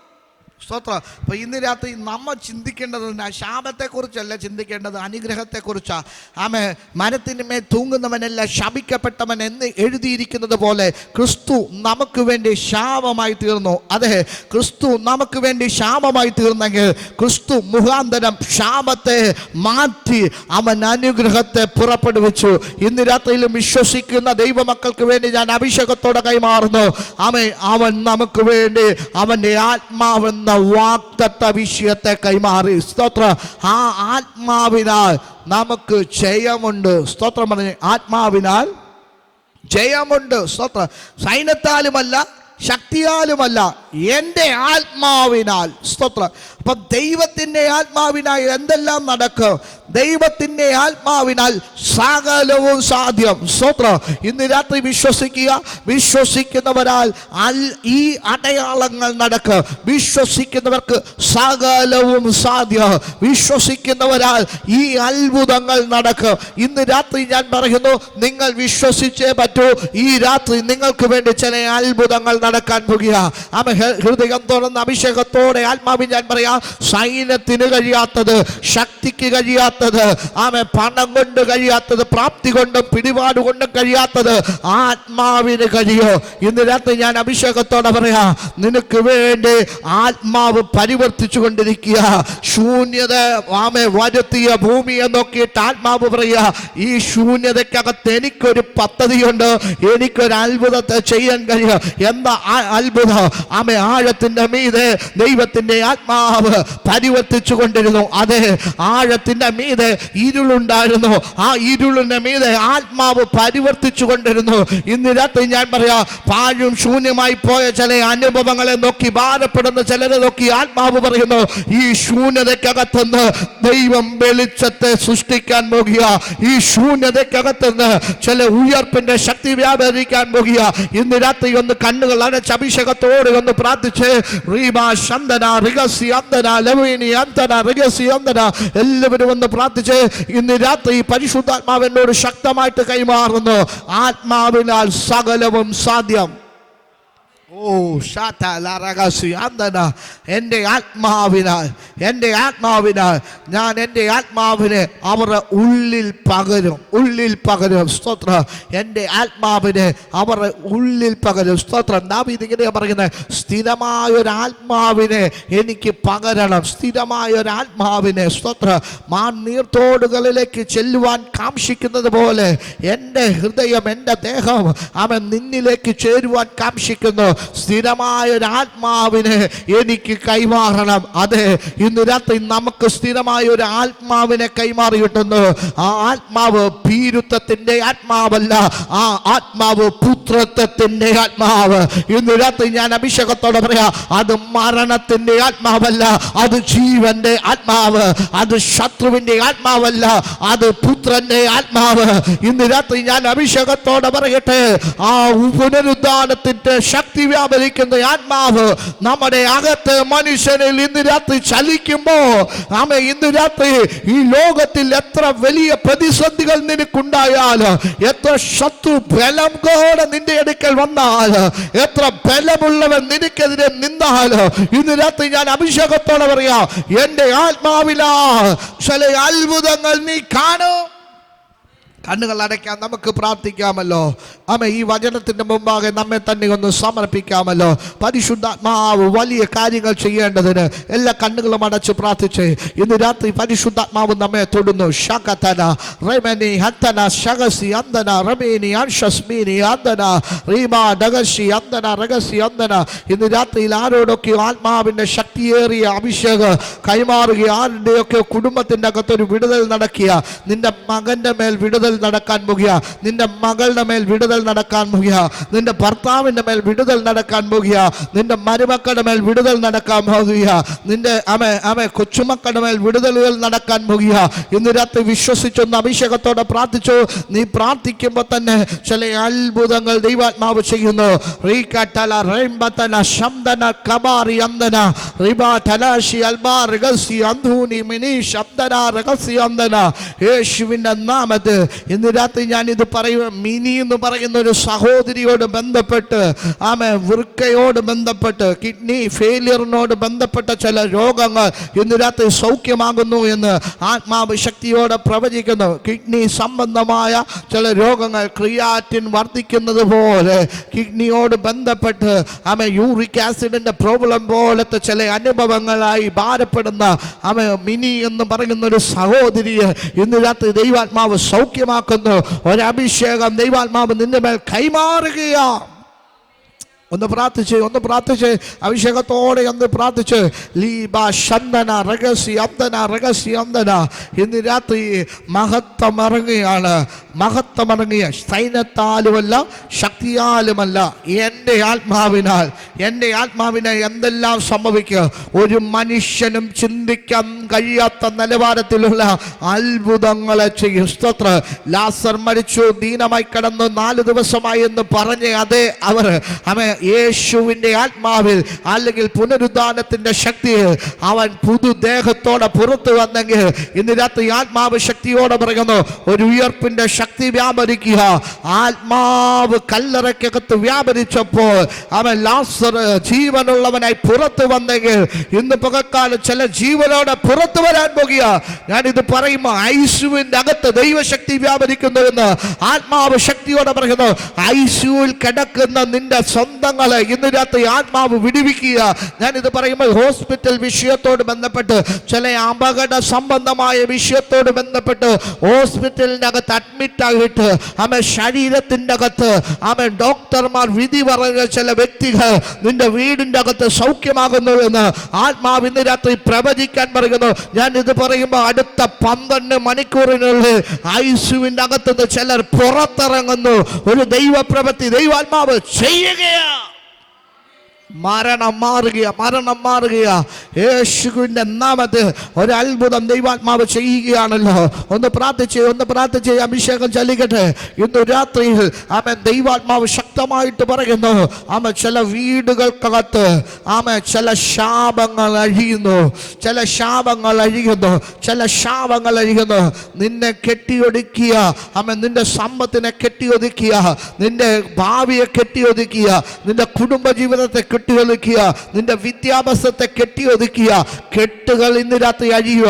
സ്തോത്രം. അപ്പോൾ ഇന്ന് രാത്രി നമ്മൾ ചിന്തിക്കേണ്ടത് ശാപത്തെക്കുറിച്ചല്ല ചിന്തിക്കേണ്ടത്, അനുഗ്രഹത്തെക്കുറിച്ചാണ്. മരത്തിന് മേൽ തൂങ്ങുന്നവനെല്ലാം ശപിക്കപ്പെട്ടവൻ എന്ന് എഴുതിയിരിക്കുന്നത് പോലെ ക്രിസ്തു നമുക്ക് വേണ്ടി ശാപമായി തീർന്നു. അതെ, ക്രിസ്തു നമുക്ക് വേണ്ടി ശാപമായി തീർന്നെങ്കിൽ ക്രിസ്തു മുഖാന്തരം ശാപത്തെ മാറ്റി അവൻ അനുഗ്രഹത്തെ പുറപ്പെടുവിച്ചു. ഇന്ന് രാത്രിയിലും വിശ്വസിക്കുന്ന ദൈവമക്കൾക്ക് വേണ്ടി ഞാൻ അഭിഷേകത്തോടെ കൈമാറുന്നു. അവൻ നമുക്ക് വേണ്ടി അവൻ്റെ ആത്മാവെന്ന വാഗ്ദത്ത വിഷയത്തെ കൈമാറി. സ്തോത്രം. ആ ആത്മാവിനാൽ നമുക്ക് ജയമുണ്ട്. സ്തോത്രം പറഞ്ഞ്, ആത്മാവിനാൽ ജയമുണ്ട്. സ്തോത്രം. സൈന്യത്താലുമല്ല, ശക്തിയാലുമല്ല, എൻ്റെ ആത്മാവിനാൽ. സ്തോത്രം. അപ്പൊ ദൈവത്തിന്റെ ആത്മാവിനാൽ എന്തെല്ലാം നടക്കും? ദൈവത്തിന്റെ ആത്മാവിനാൽ സകലവും സാധ്യം. സ്തോത്രം. ഇന്ന് രാത്രി വിശ്വസിക്കുന്നവരാൽ ഈ അടയാളങ്ങൾ നടക്കും. വിശ്വസിക്കുന്നവർക്ക് സകലവും സാധ്യം. വിശ്വസിക്കുന്നവരാൽ ഈ അത്ഭുതങ്ങൾ നടക്കും. ഇന്ന് രാത്രി ഞാൻ പറയുന്നു, നിങ്ങൾ വിശ്വസിച്ചേ പറ്റൂ. ഈ രാത്രി നിങ്ങൾക്ക് വേണ്ടി ചില അത്ഭുതങ്ങൾ നടക്കാൻ പോകുക. ഹൃദയം തുറന്ന അഭിഷേകത്തോടെ ആത്മാവിൽ ഞാൻ പറയാം, സൈന്യത്തിന് കഴിയാത്തത്, ശക്തിക്ക് കഴിയാത്തത്, പണം കൊണ്ട് കഴിയാത്തത്, പ്രാപ്തി കൊണ്ടും പിടിപാട് കൊണ്ടും കഴിയാത്തത് ആത്മാവിന് കഴിയോ. ഇന്ന് രാത്രി ഞാൻ അഭിഷേകത്തോടെ പറയാ, നിനക്ക് വേണ്ടി ആത്മാവ് പരിവർത്തിച്ചു കൊണ്ടിരിക്കുക. ശൂന്യത വരുത്തിയ ഭൂമിയെ നോക്കിയിട്ട് ആത്മാവ് പറയാ, ഈ ശൂന്യതയ്ക്കകത്ത് എനിക്കൊരു പദ്ധതിയുണ്ട്, എനിക്കൊരു അത്ഭുതത്തെ ചെയ്യാൻ കഴിയും. എന്താ അത്ഭുതം? ആഴത്തിന്റെ മീതെ ദൈവത്തിന്റെ ആത്മാവ് പരിവർത്തിച്ചു കൊണ്ടിരുന്നു. അതെ, ആഴത്തിന്റെ മീതെ ഇരുളുണ്ടായിരുന്നു, ആ ഇരുളിന്റെ മീതെ ആത്മാവ് പരിവർത്തിച്ചു കൊണ്ടിരുന്നു. ഇന്ന് രാത്രി ഞാൻ പറയാ, പാഴും ശൂന്യമായി പോയ ചില അനുഭവങ്ങളെ നോക്കി ഭാരപ്പെടുന്ന ചിലരെ നോക്കി ആത്മാവ് പറയുന്നു, ഈ ശൂന്യതയ്ക്കകത്തുനിന്ന് ദൈവം വെളിച്ചത്തെ സൃഷ്ടിക്കാൻ പോകുക. ഈ ശൂന്യതയ്ക്കകത്തുനിന്ന് ചില ഉയർപ്പിന്റെ ശക്തി വ്യാപരിക്കാൻ പോകുക. ഇന്ന് രാത്രി ഒന്ന് കണ്ണുകൾ അടച്ച് അഭിഷേകത്തോടെ ഒന്ന് പ്രാർത്ഥിച്ച്, എല്ലാവരും ഒന്ന് പ്രാർത്ഥിച്ച് ഇന്ന് രാത്രി പരിശുദ്ധാത്മാവ് എന്നോട് ശക്തമായിട്ട് കൈമാറുന്നു, ആത്മാവിനാൽ സകലവും സാധ്യം. എൻ്റെ ആത്മാവിനാൽ ഞാൻ എൻ്റെ ആത്മാവിനെ അവരുടെ ഉള്ളിൽ പകരും. സ്തോത്രം. എൻ്റെ ആത്മാവിനെ അവരുടെ ഉള്ളിൽ പകരും. സ്തോത്രം. ദാവീദ് ഇങ്ങനെ പറയുന്നത്, സ്ഥിരമായൊരാത്മാവിനെ എനിക്ക് പകരണം, സ്ഥിരമായൊരാത്മാവിനെ. സ്തോത്രം. നീർത്തോടുകളിലേക്ക് ചെല്ലുവാൻ കാംക്ഷിക്കുന്നത് പോലെ എൻ്റെ ഹൃദയം, എൻ്റെ ദേഹം നിന്നിലേക്ക് ചേരുവാൻ കാംക്ഷിക്കുന്നു. സ്ഥിരമായൊരാത്മാവിനെ എനിക്ക് കൈമാറണം. അതെ, ഇന്ന് രാത്രി നമുക്ക് സ്ഥിരമായൊരു ആത്മാവിനെ കൈമാറി കിട്ടുന്നു. ആ ആത്മാവ് ഭീരുത്വത്തിന്റെ ആത്മാവല്ല, ആ ആത്മാവ് പുത്രത്വത്തിന്റെ ആത്മാവ്. ഇന്ന് രാത്രി ഞാൻ അഭിഷേകത്തോടെ പറയാ, അത് മരണത്തിന്റെ ആത്മാവല്ല, അത് ജീവന്റെ ആത്മാവ്. അത് ശത്രുവിന്റെ ആത്മാവല്ല, അത് പുത്രന്റെ ആത്മാവ്. ഇന്ന് രാത്രി ഞാൻ അഭിഷേകത്തോടെ പറയട്ടെ, ആ പുനരുദ്ധാനത്തിന്റെ ശക്തി വ്യാപരിക്കുന്ന ആത്മാവ് നമ്മുടെ അകത്ത് മനുഷ്യനിൽ ഇന്ന് രാത്രി ചലിക്കുമ്പോ, ഇന്ന് രാത്രി ഈ ലോകത്തിൽ എത്ര വലിയ പ്രതിസന്ധികൾ നിനക്കുണ്ടായാൽ, എത്ര ശത്രു ബലം കൂടെ നിന്റെ അടുക്കൽ വന്നാൽ, എത്ര ബലമുള്ളവൻ നിനക്കെതിരെ നിന്നാൽ, ഇന്ന് രാത്രി ഞാൻ അഭിഷേകത്തോടെ പറയാ, എന്റെ ആത്മാവിലാ ചില അത്ഭുതങ്ങൾ നീ കാണും. കണ്ണുകൾ അടയ്ക്കാൻ നമുക്ക് പ്രാർത്ഥിക്കാമല്ലോ. ഈ വചനത്തിന്റെ മുമ്പാകെ നമ്മെ തന്നെ ഒന്ന് സമർപ്പിക്കാമല്ലോ. പരിശുദ്ധാത്മാവ് വലിയ കാര്യങ്ങൾ ചെയ്യേണ്ടതിന് എല്ലാ കണ്ണുകളും അടച്ച് പ്രാർത്ഥിച്ച് ഇന്ന് രാത്രി പരിശുദ്ധാത്മാവ് നമ്മെ തൊടുന്നു. ശകതന റെമനി ഹത്തന ശഗസി അന്തന റമേനി അൻഷസ്മീനി അന്തന റീമാ ഡഗസി അന്തന റഗസി അന്തന. ഇന്ന് രാത്രിയിൽ ആരോടൊക്കെ ആത്മാവിന്റെ ശക്തിയേറിയ അഭിഷേകം കൈമാറുക, ആരുടെയൊക്കെ കുടുംബത്തിന്റെ അകത്തൊരു വിടുതൽ നടക്കുക, നിന്റെ മകന്റെ മേൽ വിടുതൽ നടക്കാൻ പോകുക, നിന്റെ മകളുടെ മേൽ വിടുതൽ നടക്കാൻ പോകുക, നിന്റെ ഭർത്താവിന്റെ മേൽ വിടുതൽ നടക്കാൻ പോകുക, നിന്റെ മരുമക്കളുടെ മേൽ വിടുതൽ നടക്കാൻ പോകുക, നിന്റെ കൊച്ചുമക്കളുടെ മേൽ വിടുതലുകൾ നടക്കാൻ പോകുക. ഇന്ന് രാത്രി വിശ്വസിച്ചൊന്ന് അഭിഷേകത്തോടെ പ്രാർത്ഥിച്ചു. നീ പ്രാർത്ഥിക്കുമ്പോൾ തന്നെ ചില അത്ഭുതങ്ങൾ ദൈവാത്മാവ് ചെയ്യുന്നു. യേശുവിന്റെ നാമത്തിൽ ഇന്ന് രാത്രി ഞാൻ ഇത് പറയുക, മിനി എന്ന് പറയുന്ന ഒരു സഹോദരിയോട് ബന്ധപ്പെട്ട്, വൃക്കയോട് ബന്ധപ്പെട്ട്, കിഡ്നി ഫെയിലിയറിനോട് ബന്ധപ്പെട്ട ചില രോഗങ്ങൾ ഇന്ന് രാത്രി സൗഖ്യമാകുന്നു എന്ന് ആത്മാവ് ശക്തിയോടെ പ്രവചിക്കുന്നു. കിഡ്നി സംബന്ധമായ ചില രോഗങ്ങൾ, ക്രിയാറ്റിൻ വർദ്ധിക്കുന്നത് പോലെ കിഡ്നിയോട് ബന്ധപ്പെട്ട് യൂറിക് ആസിഡിന്റെ പ്രോബ്ലം പോലത്തെ ചില അനുഭവങ്ങളായി ഭാരപ്പെടുന്ന മിനി എന്ന് പറയുന്ന ഒരു സഹോദരിയെ ഇന്ന് രാത്രി ദൈവാത്മാവ് സൗഖ്യമാക്കുന്നു. ഒരഭിഷേകം ദൈവാത്മാവ് നിന്റെ മേൽ കൈമാറുകയാ. ഒന്ന് പ്രാർത്ഥിച്ച് അഭിഷേകത്തോടെ ഒന്ന് പ്രാർത്ഥിച്ച് ലീബ ശന്ദന രഹസ്യ അന്തന ഇന്ന് രാത്രി മഹത്വം ഇറങ്ങിയ സൈന്യത്താലുമല്ല ശക്തിയാലുമല്ല എൻ്റെ ആത്മാവിനാൽ എന്തെല്ലാം സംഭവിക്കുക ഒരു മനുഷ്യനും ചിന്തിക്കാൻ കഴിയാത്ത നിലവാരത്തിലുള്ള അത്ഭുതങ്ങളെ ചെയ്യും. സ്തോത്രം. ലാസർ മരിച്ചു, ദീനമായി കിടന്നു 4 ദിവസമായി എന്ന് പറഞ്ഞ് അതേ അവൻ യേശുവിൻ്റെ ആത്മാവിൽ അല്ലെങ്കിൽ പുനരുദ്ധാനത്തിൻ്റെ ശക്തിയിൽ അവൻ പുതുദേഹത്തോടെ പുറത്തു വന്നെങ്കിൽ ഇന്ന് രാത്രി ആത്മാവ് ശക്തിയോടെ പറയുന്നു ഒരു ഉയർപ്പിന്റെ ശക്തി വ്യാപരിക്കുക. ആത്മാവ് കല്ലറയ്ക്കകത്ത് വ്യാപരിച്ചപ്പോൾ അവൻ ലാസർ ജീവനുള്ളവനായി പുറത്തു വന്നെങ്കിൽ ഇന്ന് പകൽക്കാലം ചില ജീവനോടെ പുറത്തു വരാൻ പോകുക. ഞാനിത് പറയുമ്പോൾ ഐസിയുവിൻ്റെ അകത്ത് ദൈവശക്തി വ്യാപരിക്കുന്നു എന്ന് ആത്മാവ് ശക്തിയോടെ പറയുന്നു. ഐസിയുവിൽ കിടക്കുന്ന നിന്റെ സ്വന്തങ്ങളെ ഇന്ന് രാത്രി ആത്മാവ് വിടുവിക്കുക. ഞാനിത് പറയുമ്പോൾ ഹോസ്പിറ്റൽ വിഷയത്തോട് ബന്ധപ്പെട്ട് ചില അപകട സംബന്ധമായ വിഷയത്തോട് ബന്ധപ്പെട്ട് ഹോസ്പിറ്റലിൻ്റെ അകത്ത് അഡ്മിറ്റ് ആയിട്ട് ശരീരത്തിൻ്റെ അകത്ത് ഡോക്ടർമാർ വിധി പറയുന്ന ചില വ്യക്തികൾ നിന്റെ വീടിൻ്റെ അകത്ത് സൗഖ്യമാകുന്നു എന്ന് ആത്മാവ് ഇന്ന് രാത്രി പ്രവചിക്കാൻ പറയുന്നു. ഞാൻ ഇത് പറയുമ്പോൾ അടുത്ത 12 മണിക്കൂറിനുള്ളിൽ ഐസിയുവിൻ്റെ അകത്തുനിന്ന് ചിലർ പുറത്തിറങ്ങുന്നു. ഒരു ദൈവപ്രവൃത്തി ദൈവാത്മാവ് ചെയ്യുകയാണ്. മരണം മാറുകയാ. യേശുവിൻ്റെ നാമത്തിൽ ഒരു അത്ഭുതം ദൈവാത്മാവ് ചെയ്യുകയാണല്ലോ. ഒന്ന് പ്രാർത്ഥിച്ച് അഭിഷേകം ചൊല്ലിക്കട്ടെ. ഇന്ന് രാത്രിയിൽ ദൈവാത്മാവ് ശക്തമായിട്ട് പറയുന്നു ചില വീടുകൾക്കകത്ത് ചില ശാപങ്ങൾ അഴിയുന്നു. നിന്നെ കെട്ടിയൊതുക്കിയ നിന്റെ സമ്പത്തിനെ കെട്ടിയൊതുക്കിയ, നിന്റെ ഭാവിയെ കെട്ടിയൊതുക്കിയ, നിന്റെ കുടുംബജീവിതത്തെ കെട്ടിയൊതുക്കിയ, നിന്റെ വിദ്യാഭ്യാസത്തെ കെട്ടിയൊതുക്കിയ കെട്ടുകൾ ഇന്ന് രാത്രി അഴിയുക.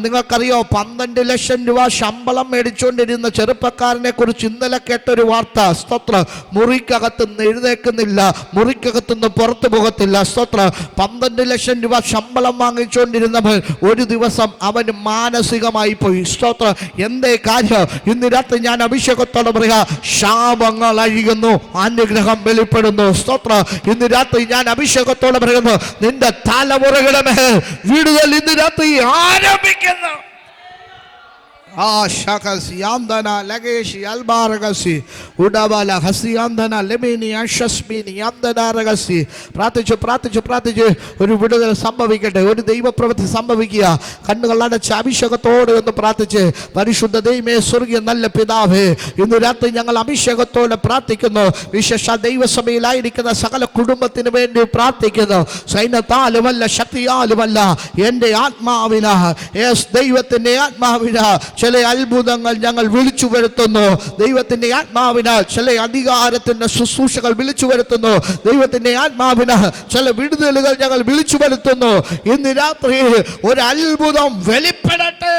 നിങ്ങൾക്കറിയോ 12 ലക്ഷം രൂപ ശമ്പളം മേടിച്ചുകൊണ്ടിരുന്ന ചെറുപ്പക്കാരനെ കുറിച്ച് ഇന്നലെ കേട്ടൊരു വാർത്ത. സ്തോത്രം. മുറിക്കകത്തുനിന്ന് എഴുന്നേക്കുന്നില്ല, മുറിക്കകത്തുനിന്ന് പുറത്തു പോകത്തില്ല. സ്തോത്രം. 12 ലക്ഷം രൂപ ശമ്പളം വാങ്ങിച്ചുകൊണ്ടിരുന്നവൻ ഒരു ദിവസം അവന് മാനസികമായി പോയി. സ്തോത്രം. എന്തേ കാര്യം? ഇന്ന് രാത്രി ഞാൻ അഭിഷേകത്തോടെ പറയുക, ശാപങ്ങൾ അഴിയുന്നു, അനുഗ്രഹം വെളിപ്പെടുന്നു. സ്തോത്രം. ഇന്ന് രാത്രി ഞാൻ അഭിഷേകത്തോടെ പറയുന്നു നിന്റെ തലമുറകളുടെ മേൽ വിടുതൽ ഇന്ന് രാത്രി ആരംഭിക്കുന്നു. പ്രാർത്ഥിച്ച് ഒരു വിടുതൽ സംഭവിക്കട്ടെ, ഒരു ദൈവപ്രവൃത്തി സംഭവിക്കുക. കണ്ണുകളടച്ച് അഭിഷേകത്തോടെ ഒന്ന് പ്രാർത്ഥിച്ച് പരിശുദ്ധ ദൈവമേ, സ്വർഗീയ നല്ല പിതാവേ, ഇന്ന് രാത്രി ഞങ്ങൾ അഭിഷേകത്തോടെ പ്രാർത്ഥിക്കുന്നു. വിശേഷ ദൈവസഭയിലായിരിക്കുന്ന സകല കുടുംബത്തിന് വേണ്ടി പ്രാർത്ഥിക്കുന്നു. സൈന്യത്താലുമല്ല ശക്തിയാലുമല്ല എൻ്റെ ആത്മാവിനാ, ദൈവത്തിൻ്റെ ആത്മാവിനാ ചില അത്ഭുതങ്ങൾ ഞങ്ങൾ വിളിച്ചു വരുത്തുന്നു. ദൈവത്തിന്റെ ആത്മാവിനാൽ ചില അധികാരത്തിന്റെ ശുശ്രൂഷകൾ വിളിച്ചു വരുത്തുന്നു. ദൈവത്തിന്റെ ആത്മാവിനാൽ ചില വിടുതലുകൾ ഞങ്ങൾ വിളിച്ചു വരുത്തുന്നു. ഇന്ന് രാത്രി ഒരു അത്ഭുതം വെളിപ്പെടട്ടെ.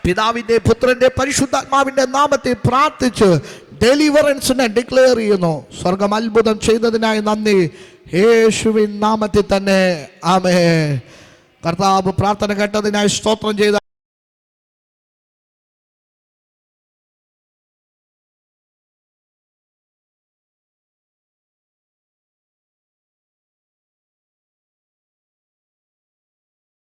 പിതാവിന്റെ പുത്രന്റെ പരിശുദ്ധാത്മാവിന്റെ നാമത്തിൽ പ്രാർത്ഥിച്ച് ഡെലിവറൻസിനെ ഡിക്ലെയർ ചെയ്യുന്നു. സ്വർഗം അത്ഭുതം ചെയ്തതിനായി നന്ദി. യേശുവിൻ നാമത്തിൽ തന്നെ ആമേൻ. കർത്താവ് പ്രാർത്ഥന കേട്ടതിനായി സ്തോത്രം ചെയ്ത